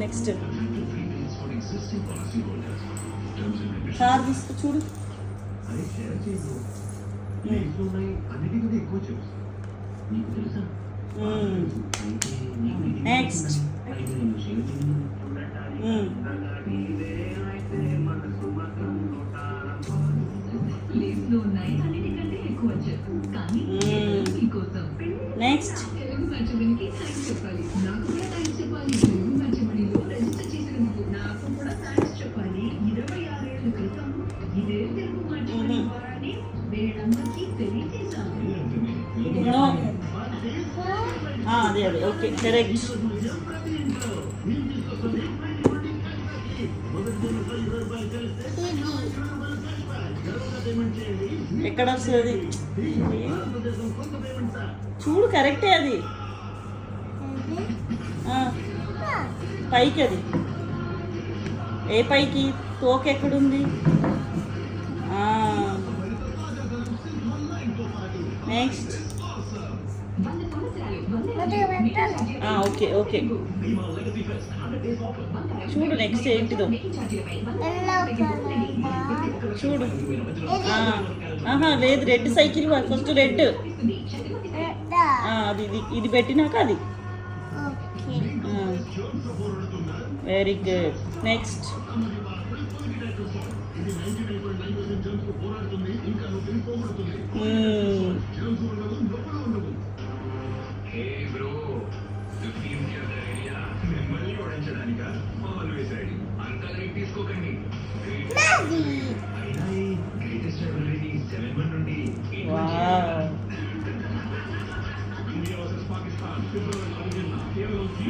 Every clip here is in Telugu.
నెక్స్ట్ కార్ తీసుకో చూడు. నెక్స్ట్ నెక్స్ట్ అదే అదే ఓకే కరెక్ట్. ఎక్కడ వస్తుంది చూడు, కరెక్టే అది. పైకి అది ఏ పైకి తోక ఎక్కడుంది? నెక్స్ట్ ఓకే ఓకే చూడు నెక్స్ట్ ఏంటిదో చూడు. లేదు రెడ్ సైకిల్ ఫస్ట్ రెడ్ అది ఇది పెట్టినాక అది. Very good. నెక్స్ట్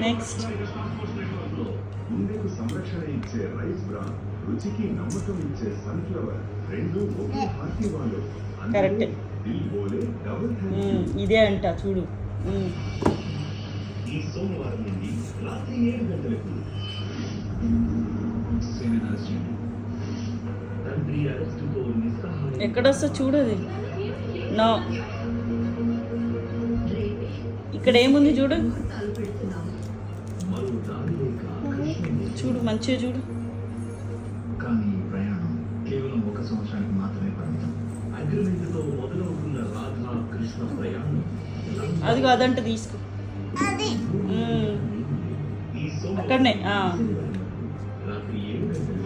నెక్స్ట్ గుండెకు సంరక్షణ ఇచ్చే రైస్ బ్రాన్, రుచికి నమ్మకం ఇచ్చే సన్ఫ్లవర్, రెండు ఒకే పార్టీ వాళ్ళు. కరెక్ట్. ఇదే అంట చూడు. ఈ సోమవారం నుండి రాత్రి 7 గంటలకు తండ్రి అరెస్టుతో నిస్సహాయం. ఎక్కడొస్తా చూడు అది. నో ఇక్కడ ఏముంది చూడు చూడు మంచిగా చూడు. కానీ ప్రయాణం కేవలం 1 సంవత్సరానికి మాత్రమే పరిమితం. అగ్రిమెంట్తో మొదలవుతున్న రాధా కృష్ణ ప్రయాణం అదిగో అదంట తీసుకో అక్కడనే. రాత్రి 7 గంటలకు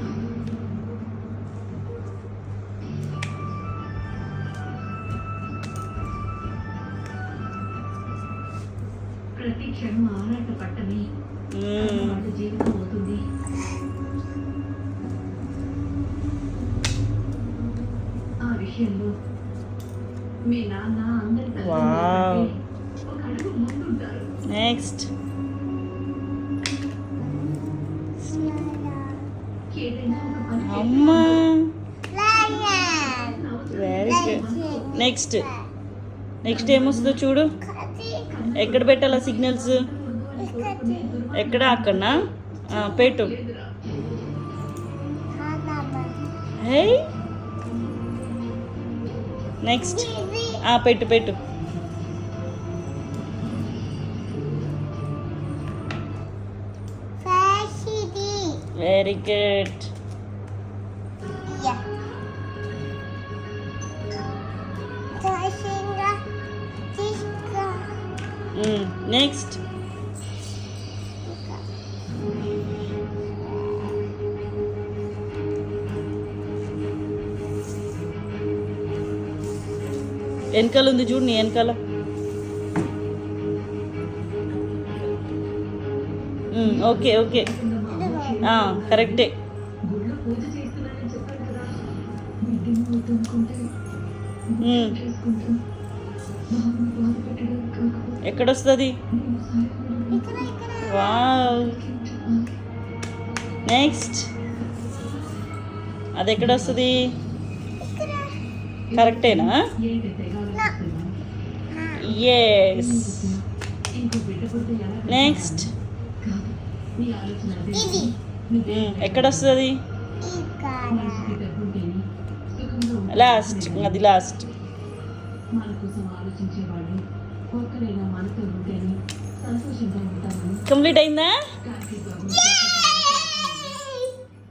ప్రతి క్షణం ఆరాట పట్టమే జీవితం అవుతుంది. ఆ విషయంలో మీ నాన్న అందరి ఒక అడుగు ముందుంటారు. నెక్స్ట్ అమ్మా వెరీ గుడ్. నెక్స్ట్ నెక్స్ట్ ఏమొస్తుందో చూడు. ఎక్కడ పెట్టాలా సిగ్నల్స్? ఎక్కడ? అక్కడనా? పెట్టు. హే నెక్స్ట్ పెట్టు పెట్టు. Very good. నెక్స్ట్ వెనకాల ఉంది చూడు, నీ వెనకాల. ఓకే ఓకే కరెక్టే. ఎక్కడొస్తుంది? వావ్. నెక్స్ట్ అది ఎక్కడొస్తుంది? కరెక్టేనా? ఎస్. నెక్స్ట్ ఎక్కడొస్తుంది? లాస్ట్. అది లాస్ట్. కంప్లీట్ అయిందా?